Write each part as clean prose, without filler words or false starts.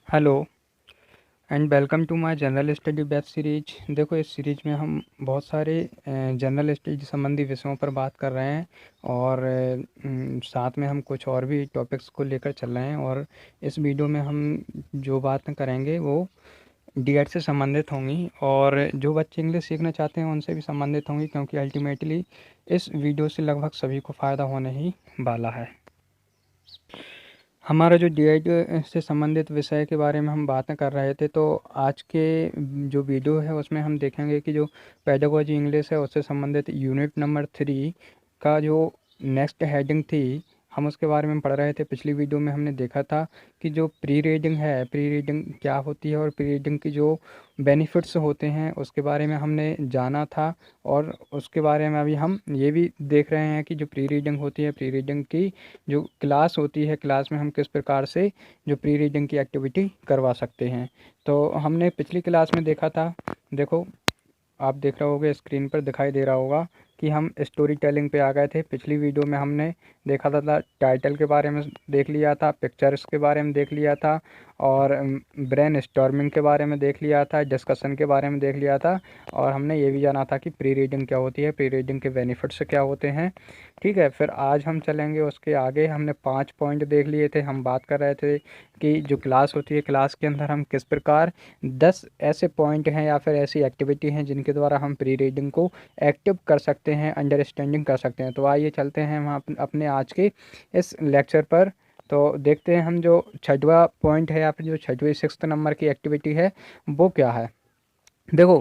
Hello and welcome to my general study web series. देखो, इस series में हम बहुत सारे जनरल स्टडी संबंधी विषयों पर बात कर रहे हैं और साथ में हम कुछ और भी टॉपिक्स को लेकर चल रहे हैं। और इस वीडियो में हम जो बातें करेंगे वो डीएड से संबंधित होंगी और जो बच्चे इंग्लिश सीखना चाहते हैं उनसे भी संबंधित होंगी, क्योंकि अल्टीमेटली इस वीडियो से लगभग सभी को फ़ायदा होने ही वाला है। हमारा जो डीएड से संबंधित विषय के बारे में हम बातें कर रहे थे, तो आज के जो वीडियो है उसमें हम देखेंगे कि जो पेडागोजी इंग्लिश है उससे संबंधित यूनिट नंबर 3 का जो नेक्स्ट हेडिंग थी, हम उसके बारे में पढ़ रहे थे। पिछली वीडियो में हमने देखा था कि जो प्री रीडिंग है, प्री रीडिंग क्या होती है और प्री रीडिंग की जो बेनिफिट्स होते हैं उसके बारे में हमने जाना था। और उसके बारे में अभी हम ये भी देख रहे हैं कि जो प्री रीडिंग होती है, प्री रीडिंग की जो क्लास होती है, क्लास में हम किस प्रकार से जो प्री रीडिंग की एक्टिविटी करवा सकते हैं। तो हमने पिछली क्लास में देखा था, देखो आप देख रहे होगे, स्क्रीन पर दिखाई दे रहा होगा कि हम स्टोरी टेलिंग पे आ गए थे। पिछली वीडियो में हमने देखा था टाइटल के बारे में देख लिया था, पिक्चर्स के बारे में देख लिया था और ब्रेन स्टॉर्मिंग के बारे में देख लिया था, डिस्कशन के बारे में देख लिया था। और हमने ये भी जाना था कि प्री रीडिंग क्या होती है, प्री रीडिंग के बेनिफिट्स क्या होते हैं। ठीक है, फिर आज हम चलेंगे उसके आगे। हमने 5 पॉइंट देख लिए थे। हम बात कर रहे थे कि जो क्लास होती है, क्लास के अंदर हम किस प्रकार 10 ऐसे पॉइंट हैं या फिर ऐसी एक्टिविटी हैं जिनके द्वारा हम प्री रीडिंग को एक्टिव कर सकते हैं, अंडरस्टैंडिंग कर सकते हैं। तो आइए चलते हैं हम अपने आज के इस लेक्चर पर। तो देखते हैं हम जो छठवा पॉइंट है या फिर जो छठवीं 6th नंबर की एक्टिविटी है वो क्या है। देखो,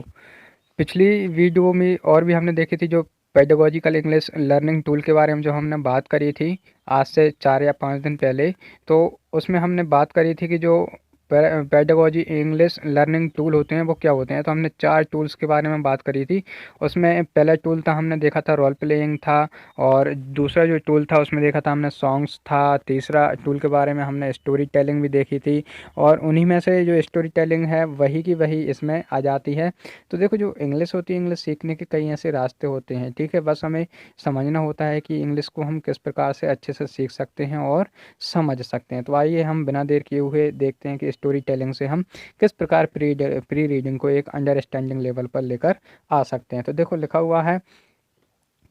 पिछली वीडियो में और भी हमने देखी थी जो पेडागोजिकल इंग्लिश लर्निंग टूल के बारे में जो हमने बात करी थी आज से 4 या 5 दिन पहले। तो उसमें हमने बात करी थी कि जो पेडागोजी इंग्लिश लर्निंग टूल होते हैं वो क्या होते हैं। तो हमने 4 टूल्स के बारे में बात करी थी। उसमें पहला टूल था, हमने देखा था रोल प्लेइंग था। और दूसरा जो टूल था उसमें देखा था हमने सॉन्ग्स था। तीसरा टूल के बारे में हमने स्टोरी टेलिंग भी देखी थी। और उन्हीं में से जो स्टोरी टेलिंग है वही की वही इसमें आ जाती है। तो देखो, जो इंग्लिश होती है, इंग्लिश सीखने के कई ऐसे रास्ते होते हैं। ठीक है, बस हमें समझना होता है कि इंग्लिश को हम किस प्रकार से अच्छे से सीख सकते हैं और समझ सकते हैं। तो आइए हम बिना देर किए हुए देखते हैं कि स्टोरी टेलिंग से हम किस प्रकार प्री रीडिंग को एक अंडरस्टैंडिंग लेवल पर लेकर आ सकते हैं। तो देखो, लिखा हुआ है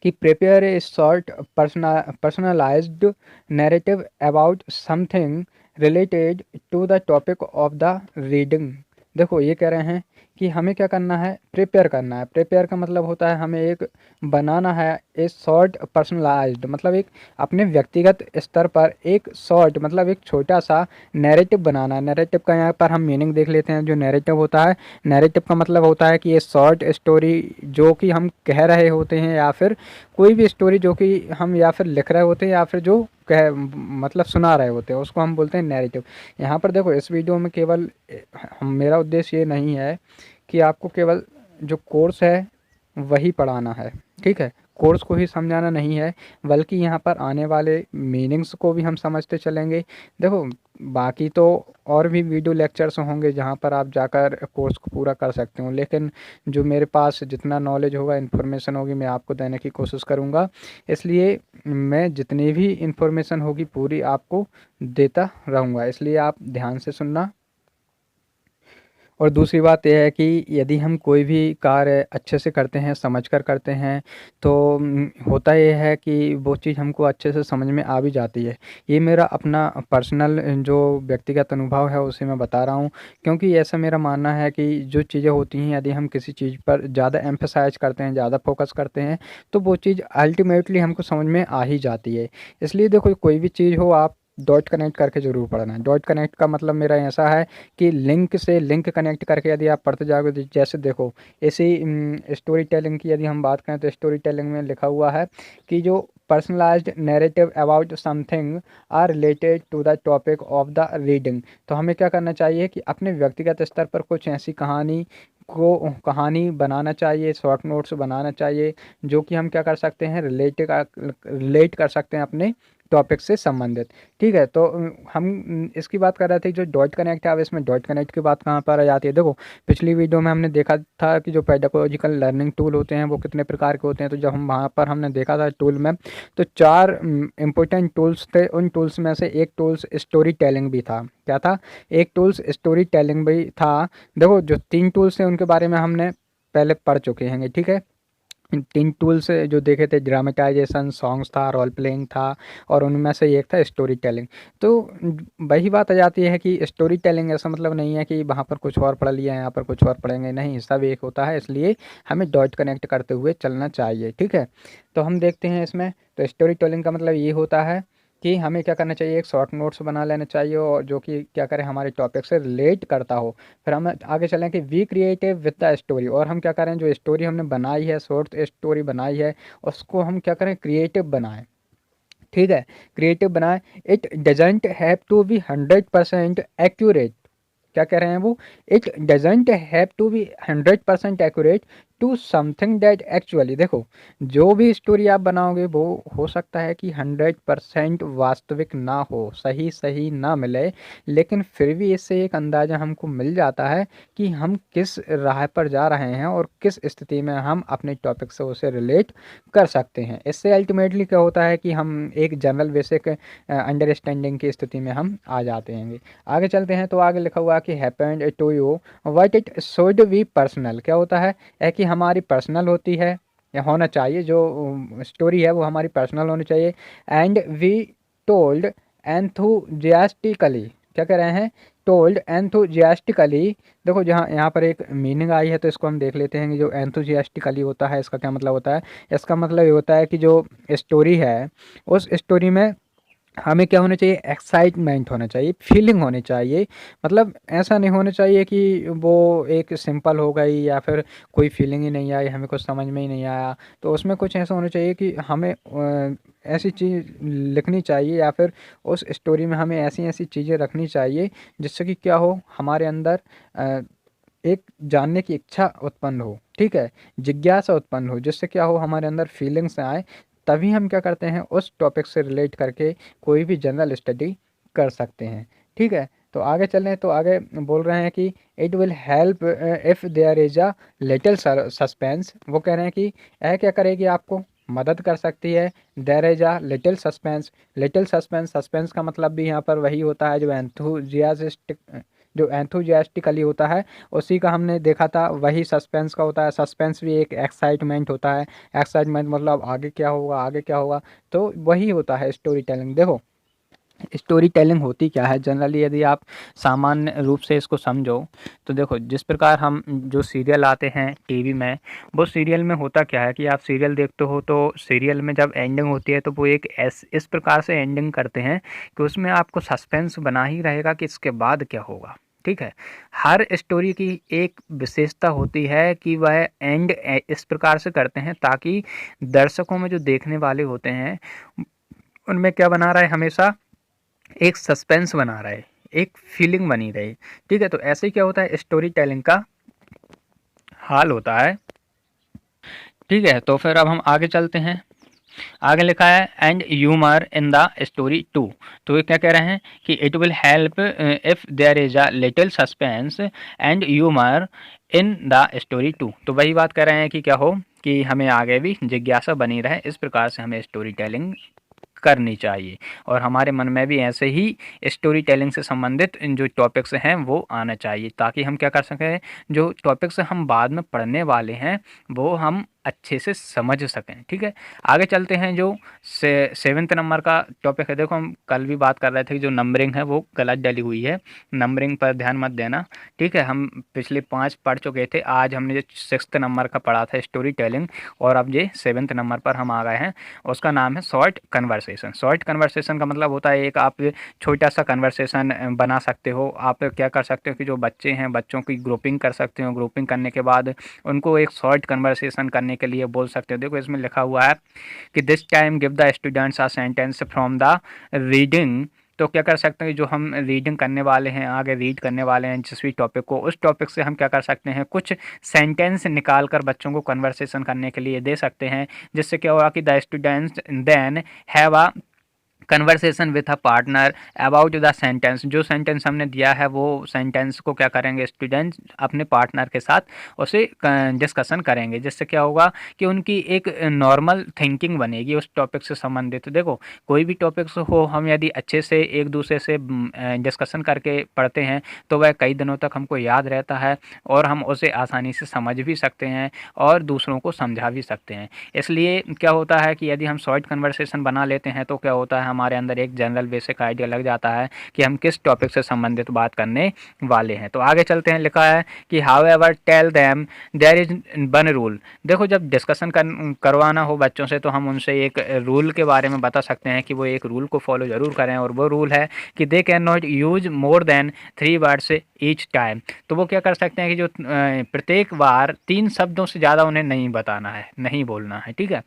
कि prepare a short personalized narrative about something related to the topic of the reading. देखो, ये कह रहे हैं कि हमें क्या करना है, प्रिपेयर करना है। प्रिपेयर का मतलब होता है हमें एक बनाना है, एक शॉर्ट पर्सनलाइज्ड मतलब एक अपने व्यक्तिगत स्तर पर एक शॉर्ट मतलब एक छोटा सा नैरेटिव बनाना है। नैरेटिव का यहाँ पर हम मीनिंग देख लेते हैं। जो नैरेटिव होता है, नैरेटिव का मतलब होता है कि ये शॉर्ट स्टोरी जो कि हम कह रहे होते हैं या फिर कोई भी स्टोरी जो कि हम या फिर लिख रहे होते हैं या फिर जो कह मतलब सुना रहे होते हैं उसको हम बोलते हैं नैरेटिव। यहाँ पर देखो, इस वीडियो में केवल मेरा उद्देश्य ये नहीं है कि आपको केवल जो कोर्स है वही पढ़ाना है। ठीक है, कोर्स को ही समझाना नहीं है, बल्कि यहाँ पर आने वाले मीनिंग्स को भी हम समझते चलेंगे। देखो, बाकी तो और भी वीडियो लेक्चर्स होंगे जहाँ पर आप जाकर कोर्स को पूरा कर सकते हो, लेकिन जो मेरे पास जितना नॉलेज होगा, इन्फॉर्मेशन होगी, मैं आपको देने की कोशिश करूँगा। इसलिए मैं जितनी भी इन्फॉर्मेशन होगी पूरी आपको देता रहूँगा, इसलिए आप ध्यान से सुनना। और दूसरी बात यह है कि यदि हम कोई भी कार्य अच्छे से करते हैं, समझ कर करते हैं, तो होता ये है कि वो चीज़ हमको अच्छे से समझ में आ भी जाती है। ये मेरा अपना पर्सनल जो व्यक्तिगत अनुभव है उसे मैं बता रहा हूँ, क्योंकि ऐसा मेरा मानना है कि जो चीज़ें होती हैं, यदि हम किसी चीज़ पर ज़्यादा एम्फसाइज करते हैं, ज़्यादा फोकस करते हैं, तो वो चीज़ अल्टीमेटली हमको समझ में आ ही जाती है। इसलिए देखो, कोई भी चीज़ हो, आप डॉट कनेक्ट करके ज़रूर पढ़ना है। डॉट कनेक्ट का मतलब मेरा ऐसा है कि लिंक से लिंक कनेक्ट करके यदि आप पढ़ते जाओगे, तो जैसे देखो, इसी स्टोरी टेलिंग की यदि हम बात करें तो स्टोरी टेलिंग में लिखा हुआ है कि जो personalized narrative about something are related to the topic of the reading. तो हमें क्या करना चाहिए कि अपने व्यक्तिगत स्तर पर कुछ ऐसी कहानी बनाना चाहिए, शॉर्ट नोट्स बनाना चाहिए, जो कि हम क्या कर सकते हैं, रिलेट कर सकते हैं अपने टॉपिक से संबंधित। ठीक है, तो हम इसकी बात कर रहे थे जो डॉट कनेक्ट है। अब इसमें डॉट कनेक्ट की बात कहाँ पर आ जाती है, देखो पिछली वीडियो में हमने देखा था कि जो पेडागोजिकल लर्निंग टूल होते हैं वो कितने प्रकार के होते हैं। तो जब हम वहाँ पर हमने देखा था टूल में, तो 4 इम्पोर्टेंट टूल्स थे। उन टूल्स में से एक टूल्स स्टोरी टेलिंग भी था। क्या था? एक टूल्स स्टोरी टेलिंग भी था। देखो जो 3 टूल्स थे उनके बारे में हमने पहले पढ़ चुके हैं, ठीक है। 3 टूल्स जो देखे थे, ड्रामेटाइजेशन, सॉन्ग्स था, रोल प्लेइंग था, और उनमें से एक था स्टोरी टेलिंग। तो वही बात आ जाती है कि स्टोरी टेलिंग ऐसा मतलब नहीं है कि वहाँ पर कुछ और पढ़ लिया, यहाँ पर कुछ और पढ़ेंगे, नहीं, सब एक होता है। इसलिए हमें डॉट कनेक्ट करते हुए चलना चाहिए, ठीक है। तो हम देखते हैं इसमें, तो स्टोरी टेलिंग का मतलब ये होता है कि हमें क्या करना चाहिए, एक शॉर्ट नोट्स बना लेना चाहिए, और जो कि क्या करें, हमारे टॉपिक से रिलेट करता हो। फिर हम आगे चलें कि we creative with the story, और हम क्या करें, जो स्टोरी हमने बनाई है, शॉर्ट स्टोरी बनाई है, उसको हम क्या करें, क्रिएटिव बनाएं। ठीक है, क्रिएटिव बनाएं। It doesn't have to be 100% accurate. क्या कह रहे हैं वो? It doesn't have to be 100% accurate to something that actually. देखो, जो भी स्टोरी आप बनाओगे वो हो सकता है कि 100% वास्तविक ना हो, सही सही ना मिले, लेकिन फिर भी इससे एक अंदाज़ा हमको मिल जाता है कि हम किस राह पर जा रहे हैं और किस स्थिति में हम अपने टॉपिक से उसे रिलेट कर सकते हैं। इससे अल्टीमेटली क्या होता है कि हम एक जनरल बेसिक अंडरस्टैंडिंग की स्थिति में हम आ जाते हैं। आगे चलते हैं, तो आगे लिखा हुआ कि happened to you what it should be personal. क्या होता है कि हमारी पर्सनल होती है या होना चाहिए, जो स्टोरी है वो हमारी पर्सनल होनी चाहिए। And we told enthusiastically. क्या कह रहे हैं? Told enthusiastically. देखो, जहाँ यहाँ पर एक मीनिंग आई है, तो इसको हम देख लेते हैं कि जो एंथुजियास्टिकली होता है इसका क्या मतलब होता है। इसका मतलब ये होता है कि जो स्टोरी है, उस स्टोरी में हमें क्या होना चाहिए, एक्साइटमेंट होना चाहिए, फीलिंग होनी चाहिए। मतलब ऐसा नहीं होना चाहिए कि वो एक सिंपल हो गई या फिर कोई फीलिंग ही नहीं आई, हमें कुछ समझ में ही नहीं आया। तो उसमें कुछ ऐसा होना चाहिए कि हमें ऐसी चीज़ लिखनी चाहिए, या फिर उस स्टोरी में हमें ऐसी ऐसी चीज़ें रखनी चाहिए जिससे कि क्या हो, हमारे अंदर अ, एक जानने की इच्छा उत्पन्न हो, ठीक है, जिज्ञासा उत्पन्न हो, जिससे क्या हो, हमारे अंदर फीलिंग्स आए। तभी हम क्या करते हैं, उस टॉपिक से रिलेट करके कोई भी जनरल स्टडी कर सकते हैं, ठीक है। तो आगे चलें, तो आगे बोल रहे हैं कि it will help if there is a little suspense. वो कह रहे हैं कि यह क्या करेगी, आपको मदद कर सकती है। There is a little suspense. Little suspense, suspense का मतलब भी यहाँ पर वही होता है जो एंथुजियास्टिकली होता है, उसी का हमने देखा था, वही सस्पेंस का होता है। सस्पेंस भी एक एक्साइटमेंट होता है। एक्साइटमेंट मतलब आगे क्या होगा, आगे क्या होगा, तो वही होता है स्टोरी टेलिंग। देखो, स्टोरी टेलिंग होती क्या है जनरली, यदि आप सामान्य रूप से इसको समझो, तो देखो, जिस प्रकार हम जो सीरियल आते हैं टीवी में, वो सीरियल में होता क्या है कि आप सीरियल देखते हो, तो सीरियल में जब एंडिंग होती है तो वो एक इस प्रकार से एंडिंग करते हैं कि उसमें आपको सस्पेंस बना ही रहेगा कि इसके बाद क्या होगा। ठीक है, हर स्टोरी की एक विशेषता होती है कि वह एंड इस प्रकार से करते हैं ताकि दर्शकों में जो देखने वाले होते हैं उनमें क्या बना रहा है, हमेशा एक सस्पेंस बना रहे, एक फीलिंग बनी रहे। ठीक है, तो ऐसे ही क्या होता है, स्टोरी टेलिंग का हाल होता है। ठीक है, तो फिर अब हम आगे चलते हैं। आगे लिखा है and humour in the story too. तो ये क्या कह रहे हैं कि it will help if there is a little suspense and humour in the story too. तो वही बात कर रहे हैं कि क्या हो, कि हमें आगे भी जिज्ञासा बनी रहे, इस प्रकार से हमें स्टोरी टेलिंग करनी चाहिए, और हमारे मन में भी ऐसे ही स्टोरी टेलिंग से संबंधित जो टॉपिक्स हैं वो आना चाहिए, ताकि हम क्या कर सकें, जो टॉपिक्स हम बाद में पढ़ने वाले हैं वो हम अच्छे से समझ सकें। ठीक है, आगे चलते हैं। जो 7वें नंबर का टॉपिक है, देखो हम कल भी बात कर रहे थे कि जो नंबरिंग है वो गलत डली हुई है, नंबरिंग पर ध्यान मत देना। ठीक है, हम पिछले 5 पढ़ चुके थे, आज हमने जो 6 नंबर का पढ़ा था स्टोरी टेलिंग, और अब ये 7वें नंबर पर हम आ गए हैं। उसका नाम है शॉर्ट कन्वर्सेशन। शॉर्ट कन्वर्सेशन का मतलब होता है एक आप छोटा सा कन्वर्सेशन बना सकते हो। आप क्या कर सकते हो कि जो बच्चे हैं, बच्चों की ग्रुपिंग कर सकते हो, ग्रुपिंग करने के बाद उनको एक शॉर्ट कन्वर्सेशन करने के लिए बोल सकते हो। देखो, इसमें लिखा हुआ है कि this time give the students a sentence from the reading. तो क्या कर सकते हैं, जो हम रीडिंग करने वाले हैं, आगे रीड करने वाले हैं जिस भी टॉपिक को, उस टॉपिक से हम क्या कर सकते हैं, कुछ सेंटेंस निकाल कर बच्चों को कन्वर्सेशन करने के लिए दे सकते हैं, जिससे क्या होगा कि the students then have a conversation with a partner about the sentence, जो सेंटेंस हमने दिया है वो सेंटेंस को क्या करेंगे स्टूडेंट अपने पार्टनर के साथ उसे डिस्कशन करेंगे, जिससे क्या होगा कि उनकी एक नॉर्मल थिंकिंग बनेगी उस टॉपिक से संबंधित। देखो कोई भी टॉपिक्स हो, हम यदि अच्छे से एक दूसरे से डिस्कशन करके पढ़ते हैं तो वह कई दिनों तक हमको याद रहता है और हम उसे आसानी से समझ भी सकते हैं और दूसरों को समझा भी सकते हैं। इसलिए क्या होता है कि यदि हम शॉर्ट कन्वर्सेशन बना लेते हैं तो क्या होता है हमारे अंदर एक जनरल बेसिक आइडिया लग जाता है कि हम किस टॉपिक से संबंधित बात करने वाले हैं। तो आगे चलते हैं, लिखा है कि however tell them there is one rule. देखो जब डिस्कशन करवाना हो बच्चों से तो हम उनसे एक रूल के बारे में बता सकते हैं कि वो एक रूल को फॉलो ज़रूर करें, और वो रूल है कि they can not use more than 3 words each time. तो वो क्या कर सकते हैं कि जो प्रत्येक बार 3 शब्दों से ज़्यादा उन्हें नहीं बताना है, नहीं बोलना है, ठीक है।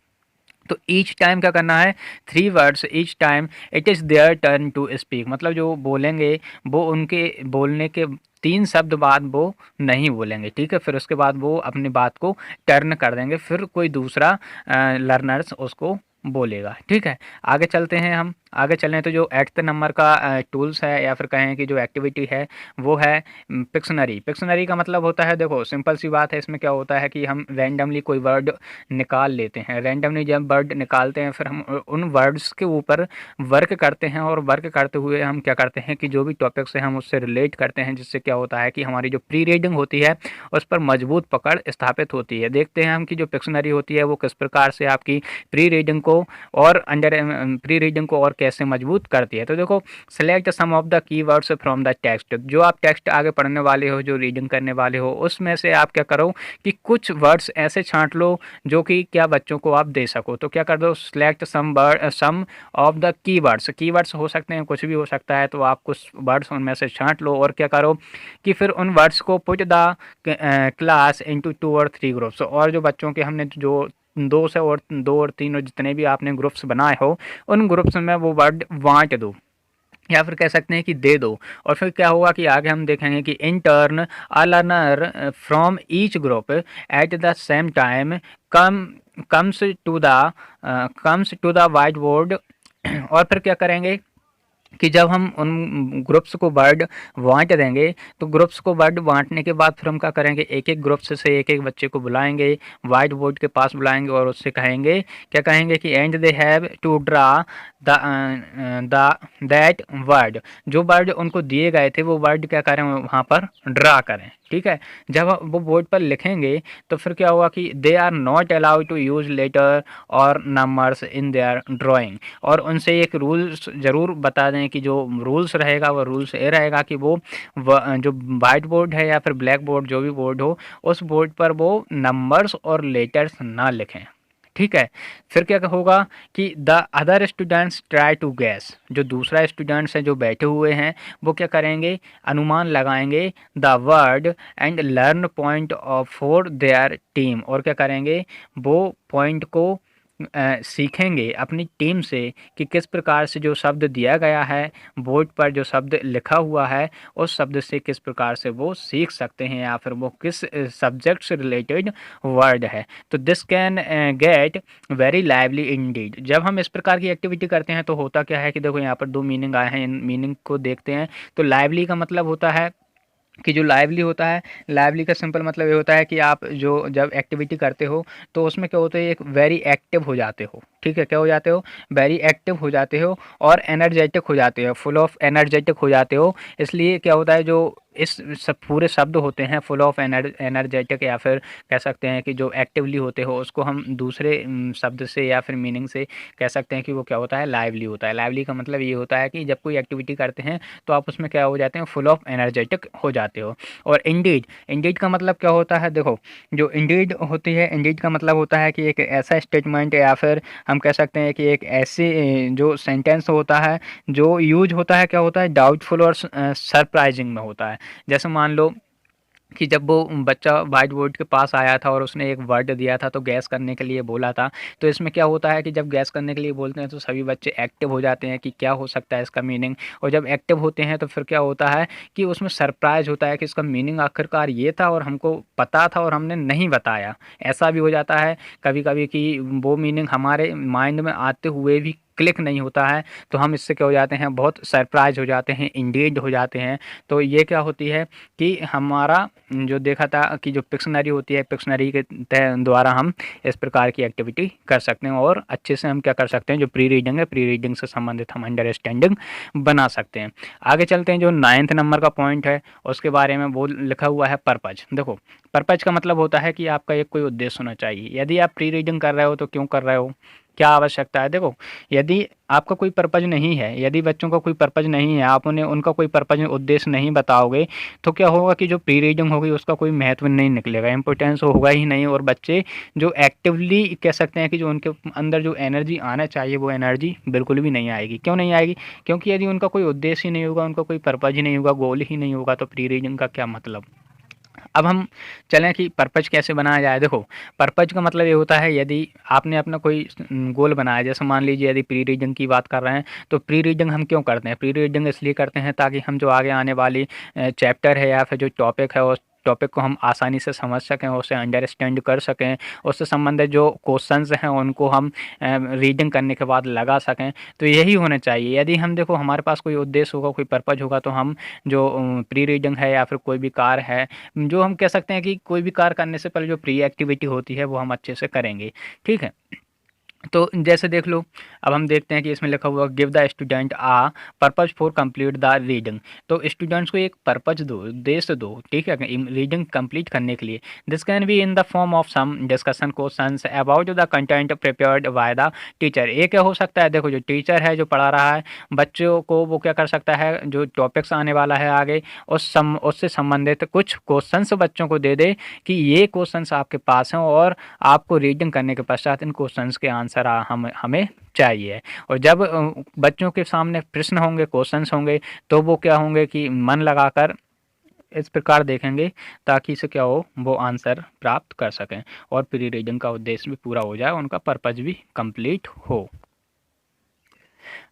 तो ईच टाइम क्या करना है 3 words each time it is their turn to speak, मतलब जो बोलेंगे वो उनके बोलने के 3 शब्द बाद वो नहीं बोलेंगे, ठीक है। फिर उसके बाद वो अपनी बात को टर्न कर देंगे, फिर कोई दूसरा लर्नर्स उसको बोलेगा, ठीक है। आगे चलते हैं, हम आगे चलें तो जो 8th नंबर का टूल्स है या फिर कहें कि जो एक्टिविटी है वो है पिक्शनरी। पिक्शनरी का मतलब होता है, देखो सिंपल सी बात है, इसमें क्या होता है कि हम रैंडमली कोई वर्ड निकाल लेते हैं। रैंडमली जब वर्ड निकालते हैं फिर हम उन वर्ड्स के ऊपर वर्क करते हैं, और वर्क करते हुए हम क्या करते हैं कि जो भी टॉपिक से हम उससे रिलेट करते हैं, जिससे क्या होता है कि हमारी जो प्री रीडिंग होती है उस पर मजबूत पकड़ स्थापित होती है। देखते हैं हम कि जो पिक्शनरी होती है वो किस प्रकार से आपकी प्री रीडिंग को और प्री रीडिंग को और कैसे मजबूत करती है। तो देखो select some of the keywords from the text, जो आप टेक्स्ट आगे पढ़ने वाले हो, जो रीडिंग करने वाले हो, उसमें से आप क्या करो कि कुछ वर्ड्स ऐसे छांट लो जो कि क्या बच्चों को आप दे सको। तो क्या कर दो select some of the keywords, keywords हो सकते हैं कुछ भी हो सकता है, तो आप कुछ वर्ड्स उनमें से छांट लो और क्या करो कि फिर उन वर्ड्स को पुट द क्लास इनटू 2 और 3 ग्रुप्स, और जो बच्चों के हमने जो 2 और 3 और जितने भी आपने ग्रुप्स बनाए हो उन ग्रुप्स में वो वर्ड बांट दो, या फिर कह सकते हैं कि दे दो। और फिर क्या होगा कि आगे हम देखेंगे कि in turn a learner from each group at the same time come comes to the white board. और फिर क्या करेंगे कि जब हम उन ग्रुप्स को वर्ड बांट देंगे तो ग्रुप्स को वर्ड बांटने के बाद फिर हम क्या करेंगे, एक एक ग्रुप से एक एक बच्चे को बुलाएंगे, वाइट बोर्ड के पास बुलाएंगे और उससे कहेंगे, क्या कहेंगे कि and they have to draw the that word, जो वर्ड उनको दिए गए थे वो वर्ड क्या करें वहाँ पर ड्रा करें, ठीक है। जब वो बोर्ड पर लिखेंगे तो फिर क्या होगा कि they are not allowed to use letter और नंबर्स इन देयर ड्राइंग। और उनसे एक रूल्स ज़रूर बता दें कि जो रूल्स रहेगा वो रूल्स ये रहेगा कि वो जो वाइट बोर्ड है या फिर ब्लैक बोर्ड जो भी बोर्ड हो उस बोर्ड पर वो नंबर्स और लेटर्स ना लिखें, ठीक है। फिर क्या होगा कि the other students try to guess, जो दूसरा स्टूडेंट्स हैं जो बैठे हुए हैं वो क्या करेंगे, अनुमान लगाएंगे the word and learn point of for their team, और क्या करेंगे वो पॉइंट को सीखेंगे अपनी टीम से कि किस प्रकार से जो शब्द दिया गया है बोर्ड पर, जो शब्द लिखा हुआ है उस शब्द से किस प्रकार से वो सीख सकते हैं या फिर वो किस सब्जेक्ट से रिलेटेड वर्ड है। तो this can get very lively Indeed. जब हम इस प्रकार की एक्टिविटी करते हैं तो होता क्या है कि देखो यहाँ पर 2 मीनिंग आए हैं, इन मीनिंग को देखते हैं। तो लाइवली का मतलब होता है कि जो लाइवली होता है, लाइवली का सिंपल मतलब ये होता है कि आप जो जब एक्टिविटी करते हो तो उसमें क्या होता है, एक वेरी एक्टिव हो जाते हो, ठीक है। क्या हो जाते हो, वेरी एक्टिव हो जाते हो और एनर्जेटिक हो जाते हो, फुल ऑफ एनर्जेटिक हो जाते हो। इसलिए क्या होता है जो इस सब पूरे शब्द होते हैं फुल ऑफ एनर्जेटिक या फिर कह सकते हैं कि जो एक्टिवली होते हो उसको हम दूसरे शब्द से या फिर मीनिंग से कह सकते हैं कि वो क्या होता है, लाइवली होता है। लाइवली का मतलब ये होता है कि जब कोई एक्टिविटी करते हैं तो आप उसमें क्या हो जाते हैं, फुल ऑफ एनर्जेटिक हो जाते हो। और इंडीड, इंडीड का मतलब क्या होता है, देखो जो इंडीड होती है, इंडीड का मतलब होता है कि एक ऐसा स्टेटमेंट या फिर हम कह सकते हैं कि एक ऐसी जो सेंटेंस होता है जो यूज होता है, क्या होता है, डाउटफुल और सरप्राइजिंग में होता है। जैसे मान लो कि जब वो बच्चा व्हाइट बोर्ड के पास आया था और उसने एक वर्ड दिया था तो गैस करने के लिए बोला था। तो इसमें क्या होता है कि जब गैस करने के लिए बोलते हैं तो सभी बच्चे एक्टिव हो जाते हैं कि क्या हो सकता है इसका मीनिंग। और जब एक्टिव होते हैं तो फिर क्या होता है कि उसमें सरप्राइज होता है कि इसका मीनिंग आखिरकार ये था और हमको पता था और हमने नहीं बताया। ऐसा भी हो जाता है कभी कभी कि वो मीनिंग हमारे माइंड में आते हुए भी क्लिक नहीं होता है तो हम इससे क्या हो जाते हैं, बहुत सरप्राइज हो जाते हैं, इंडीड हो जाते हैं। तो ये क्या होती है कि हमारा जो देखा था कि जो पिक्शनरी होती है, पिक्शनरी के द्वारा हम इस प्रकार की एक्टिविटी कर सकते हैं और अच्छे से हम क्या कर सकते हैं, जो प्री रीडिंग है, प्री रीडिंग से संबंधित हम अंडरस्टैंडिंग बना सकते हैं। आगे चलते हैं, जो 9th नंबर का पॉइंट है उसके बारे में वो लिखा हुआ है पर्पज। देखो पर्पज का मतलब होता है कि आपका एक कोई उद्देश्य होना चाहिए। यदि आप प्री रीडिंग कर रहे हो तो क्यों कर रहे हो, क्या आवश्यकता है। देखो यदि आपका कोई पर्पज नहीं है, यदि बच्चों का कोई पर्पज नहीं है, आप उन्हें उनका कोई पर्पज उद्देश्य नहीं बताओगे तो क्या होगा कि जो प्री रीडिंग होगी उसका कोई महत्व नहीं निकलेगा, इंपॉर्टेंस होगा ही नहीं। और बच्चे जो एक्टिवली कह सकते हैं कि जो उनके अंदर जो एनर्जी आना चाहिए वो एनर्जी बिल्कुल भी नहीं आएगी। क्यों नहीं आएगी, क्योंकि यदि उनका कोई उद्देश्य ही नहीं होगा, उनका कोई पर्पज ही नहीं होगा, गोल ही नहीं होगा तो प्री रीडिंग का क्या मतलब। अब हम चलें कि पर्पज कैसे बनाया जाए। देखो पर्पज का मतलब ये होता है, यदि आपने अपना कोई गोल बनाया, जैसे मान लीजिए यदि प्री रीडिंग की बात कर रहे हैं तो प्री रीडिंग हम क्यों करते हैं, प्री रीडिंग इसलिए करते हैं ताकि हम जो आगे आने वाली चैप्टर है या फिर जो टॉपिक है उस टॉपिक को हम आसानी से समझ सकें, उसे अंडरस्टैंड कर सकें, उससे संबंधित जो क्वेश्चंस हैं उनको हम रीडिंग करने के बाद लगा सकें। तो यही होना चाहिए। यदि हम देखो हमारे पास कोई उद्देश्य होगा, कोई पर्पज होगा तो हम जो प्री रीडिंग है या फिर कोई भी कार्य है, जो हम कह सकते हैं कि कोई भी कार्य करने से पहले जो प्री एक्टिविटी होती है वो हम अच्छे से करेंगे। ठीक है, तो जैसे देख लो, अब हम देखते हैं कि इसमें लिखा हुआ give the student a purpose for complete the reading. तो स्टूडेंट्स को एक पर्पज दो, उद्देश्य दो, ठीक है, रीडिंग कंप्लीट करने के लिए। This can be in the form of some discussion questions about the content prepared by the teacher. ये क्या हो सकता है, देखो जो टीचर है जो पढ़ा रहा है बच्चों को, वो क्या कर सकता है, जो टॉपिक्स आने वाला है आगे उससे संबंधित कुछ क्वेश्चंस बच्चों को दे दे कि ये क्वेश्चंस आपके पास हैं और आपको रीडिंग करने के पश्चात इन क्वेश्चंस के आंसर हमें चाहिए। और जब बच्चों के सामने प्रश्न होंगे, क्वेश्चंस होंगे, तो वो क्या होंगे कि मन लगाकर इस प्रकार देखेंगे ताकि इसे क्या हो, वो आंसर प्राप्त कर सकें और प्री रीडिंग का उद्देश्य भी पूरा हो जाए, उनका पर्पज भी कंप्लीट हो।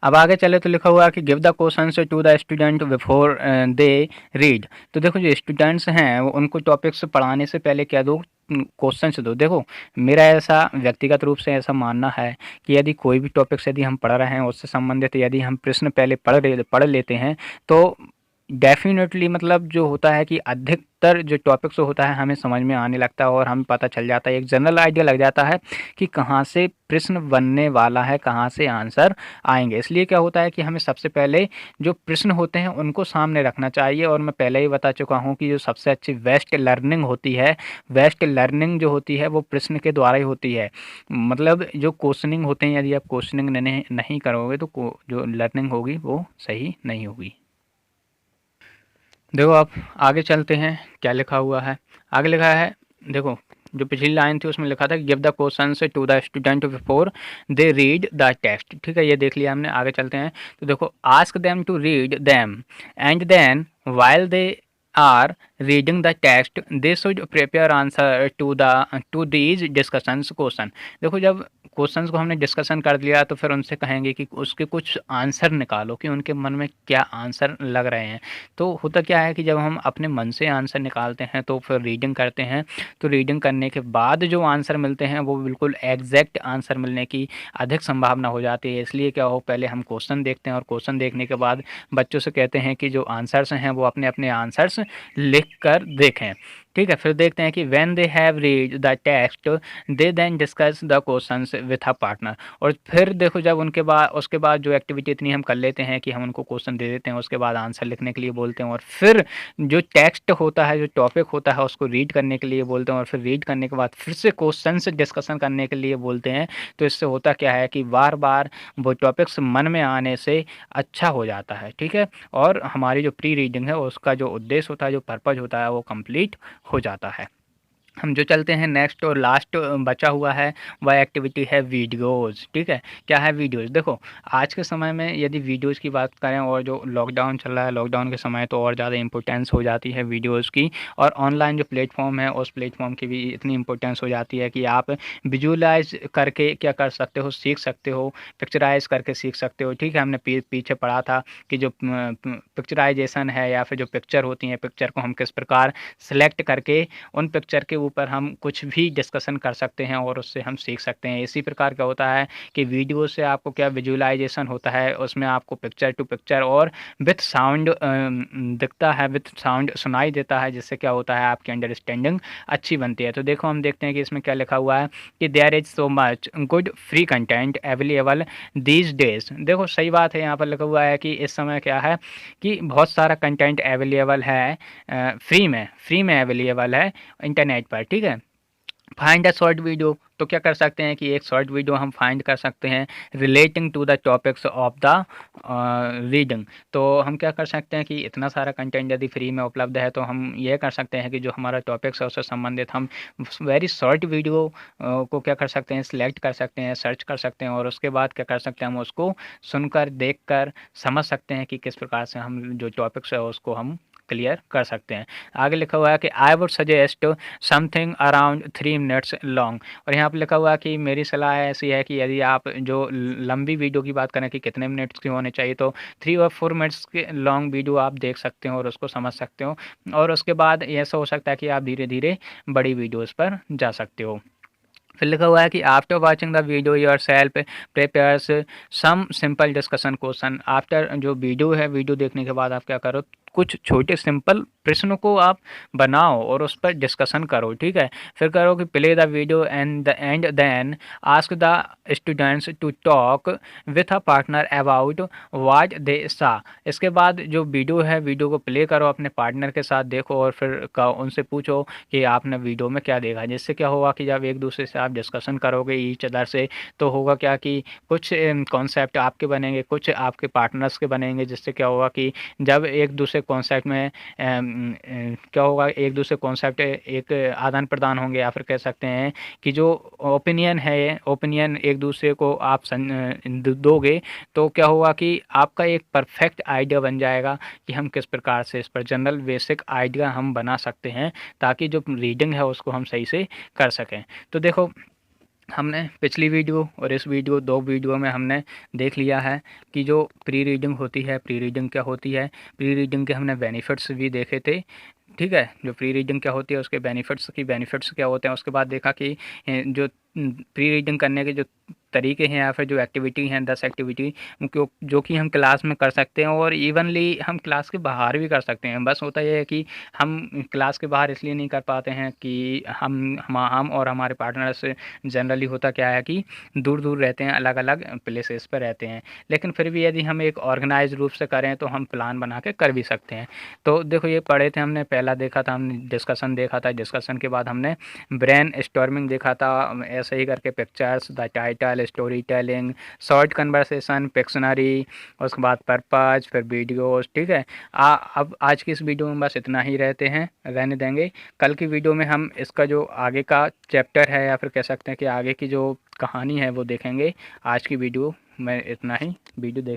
अब आगे चले तो लिखा हुआ है कि give the questions to the student before they read. तो देखो जो स्टूडेंट्स हैं वो उनको टॉपिक्स पढ़ाने से पहले क्या दो, क्वेश्चंस दो। देखो मेरा ऐसा व्यक्तिगत रूप से ऐसा मानना है कि यदि कोई भी टॉपिक्स यदि हम पढ़ रहे हैं उससे संबंधित यदि हम प्रश्न पहले पढ़ लेते हैं तो डेफ़िनेटली मतलब जो होता है कि अधिकतर जो टॉपिक्स होता है हमें समझ में आने लगता है और हमें पता चल जाता है, एक जनरल आइडिया लग जाता है कि कहाँ से प्रश्न बनने वाला है, कहाँ से आंसर आएंगे। इसलिए क्या होता है कि हमें सबसे पहले जो प्रश्न होते हैं उनको सामने रखना चाहिए। और मैं पहले ही बता चुका हूँ कि जो सबसे अच्छी बेस्ट लर्निंग होती है, बेस्ट लर्निंग जो होती है वो प्रश्न के द्वारा ही होती है। मतलब जो क्वेश्चनिंग होते हैं, यदि आप क्वेश्चनिंग नहीं करोगे तो जो लर्निंग होगी वो सही नहीं होगी। देखो आप आगे चलते हैं, क्या लिखा हुआ है। आगे लिखा है, देखो जो पिछली लाइन थी उसमें लिखा था give the questions to the student before they read the text. ठीक है, ये देख लिया हमने। आगे चलते हैं तो देखो ask them to read them and then while they are reading the text they should prepare answer to these discussions question. देखो जब क्वेश्चंस को हमने डिस्कशन कर लिया तो फिर उनसे कहेंगे कि उसके कुछ आंसर निकालो कि उनके मन में क्या आंसर लग रहे हैं। तो होता क्या है कि जब हम अपने मन से आंसर निकालते हैं तो फिर रीडिंग करते हैं, तो रीडिंग करने के बाद जो आंसर मिलते हैं वो बिल्कुल एग्जैक्ट आंसर मिलने की अधिक संभावना हो जाती है। इसलिए क्या हो, पहले हम क्वेश्चन देखते हैं और क्वेश्चन देखने के बाद बच्चों से कहते हैं कि जो आंसर्स हैं वो अपने अपने आंसर्स लिख कर देखें। ठीक है, फिर देखते हैं कि when they have read the text they then discuss the questions with a partner. और फिर देखो जब उसके बाद जो एक्टिविटी इतनी हम कर लेते हैं कि हम उनको क्वेश्चन दे देते हैं, उसके बाद आंसर लिखने के लिए बोलते हैं और फिर जो टेक्स्ट होता है, जो टॉपिक होता है उसको रीड करने के लिए बोलते हैं और फिर रीड करने के बाद फिर से क्वेश्चन से डिस्कशन करने के लिए बोलते हैं। तो इससे होता क्या है कि बार बार वो टॉपिक्स मन में आने से अच्छा हो जाता है। ठीक है, और हमारी जो प्री रीडिंग है उसका जो उद्देश्य होता है, जो पर्पज होता है वो कंप्लीट हो जाता है। हम जो चलते हैं नेक्स्ट और लास्ट बचा हुआ है वह एक्टिविटी है वीडियोज़। ठीक है, क्या है वीडियोज़। देखो आज के समय में यदि वीडियोज़ की बात करें और जो लॉकडाउन चल रहा है, लॉकडाउन के समय तो और ज़्यादा इंपॉर्टेंस हो जाती है वीडियोज़ की। और ऑनलाइन जो प्लेटफॉर्म है उस प्लेटफॉर्म की भी इतनी इंपॉर्टेंस हो जाती है कि आप विजुअलाइज करके क्या कर सकते हो, सीख सकते हो, पिक्चराइज करके सीख सकते हो। ठीक है, हमने पीछे पढ़ा था कि जो पिक्चराइजेशन है या फिर जो पिक्चर होती हैं, पिक्चर को हम किस प्रकार सेलेक्ट करके उन पिक्चर के ऊपर हम कुछ भी डिस्कशन कर सकते हैं और उससे हम सीख सकते हैं। इसी प्रकार का होता है कि वीडियो से आपको क्या विजुअलाइजेशन होता है, उसमें आपको पिक्चर टू पिक्चर और विथ साउंड दिखता है, विथ साउंड सुनाई देता है, जिससे क्या होता है आपकी अंडरस्टैंडिंग अच्छी बनती है। तो देखो हम देखते हैं कि इसमें क्या लिखा हुआ है कि there is so much good free content available these days. देखो सही बात है, यहाँ पर लिखा हुआ है कि इस समय क्या है कि बहुत सारा कंटेंट अवेलेबल है फ्री में अवेलेबल है इंटरनेट पर, ठीक है। फाइंड अ शॉर्ट वीडियो, तो क्या कर सकते हैं कि एक शॉर्ट वीडियो हम फाइंड कर सकते हैं relating to the topics of the reading. तो हम क्या कर सकते हैं कि इतना सारा कंटेंट यदि फ्री में उपलब्ध है तो हम ये कर सकते हैं कि जो हमारा टॉपिक्स है उससे संबंधित हम वेरी शॉर्ट वीडियो को क्या कर सकते हैं, सिलेक्ट कर सकते हैं, सर्च कर सकते हैं और उसके बाद क्या कर सकते हैं, हम उसको सुनकर देखकर समझ सकते हैं कि किस प्रकार से हम जो टॉपिक्स है उसको हम क्लियर कर सकते हैं। आगे लिखा हुआ है कि I would suggest something around 3 minutes long. और यहाँ पर लिखा हुआ है कि मेरी सलाह ऐसी है कि यदि आप जो लंबी वीडियो की बात करें कि कितने मिनट्स की होने चाहिए, तो 3 और 4 मिनट्स के लॉन्ग वीडियो आप देख सकते हो और उसको समझ सकते हो और उसके बाद ऐसा हो सकता है कि आप धीरे धीरे बड़ी वीडियोज़ पर जा सकते हो। फिर लिखा हुआ है कि after watching the video yourself prepares some simple discussion question. After जो वीडियो है, वीडियो देखने के बाद आप क्या करो, कुछ छोटे सिंपल प्रश्नों को आप बनाओ और उस पर डिस्कशन करो, ठीक है। फिर करो कि play the video and then ask the students to talk with a partner about what they saw. इसके बाद जो वीडियो है, वीडियो को प्ले करो, अपने पार्टनर के साथ देखो और फिर उनसे पूछो कि आपने वीडियो में क्या देखा। जिससे क्या होगा कि जब एक दूसरे से आप डिस्कशन करोगे ईच अदर से, तो होगा क्या कि कुछ कॉन्सेप्ट आपके बनेंगे, कुछ आपके पार्टनर्स के बनेंगे। जिससे क्या होगा कि जब एक दूसरे कॉन्सेप्ट में क्या होगा, एक दूसरे कॉन्सेप्ट एक आदान प्रदान होंगे, या फिर कह सकते हैं कि जो ओपिनियन है, ओपिनियन एक दूसरे को आप दोगे, तो क्या होगा कि आपका एक परफेक्ट आइडिया बन जाएगा कि हम किस प्रकार से इस पर जनरल बेसिक आइडिया हम बना सकते हैं, ताकि जो रीडिंग है उसको हम सही से कर सकें। तो देखो हमने पिछली वीडियो और इस वीडियो, 2 वीडियो में हमने देख लिया है कि जो प्री रीडिंग होती है, प्री रीडिंग क्या होती है, प्री रीडिंग के हमने बेनिफिट्स भी देखे थे, ठीक है। जो प्री रीडिंग क्या होती है उसके बेनिफिट्स क्या होते हैं। उसके बाद देखा कि जो प्री रीडिंग करने के जो तरीके हैं या फिर जो एक्टिविटी हैं, 10 एक्टिविटी जो कि हम क्लास में कर सकते हैं और इवनली हम क्लास के बाहर भी कर सकते हैं। बस होता यह है कि हम क्लास के बाहर इसलिए नहीं कर पाते हैं कि हम और हमारे पार्टनर्स जनरली होता क्या है कि दूर दूर रहते हैं, अलग अलग प्लेसेस पर रहते हैं। लेकिन फिर भी यदि हम एक ऑर्गेनाइज रूप से करें तो हम प्लान बना के कर भी सकते हैं। तो देखो ये पढ़े थे हमने, पहला देखा था हमने डिस्कशन देखा था, डिस्कशन के बाद हमने ब्रेन स्टॉर्मिंग देखा था, ऐसे ही करके pictures, the title, story telling, short conversation, Pictionary, उसके बाद पर्पज, फिर वीडियोस, ठीक है। अब आज की इस वीडियो में बस इतना ही रहने देंगे। कल की वीडियो में हम इसका जो आगे का चैप्टर है या फिर कह सकते हैं कि आगे की जो कहानी है वो देखेंगे। आज की वीडियो में इतना ही, वीडियो देख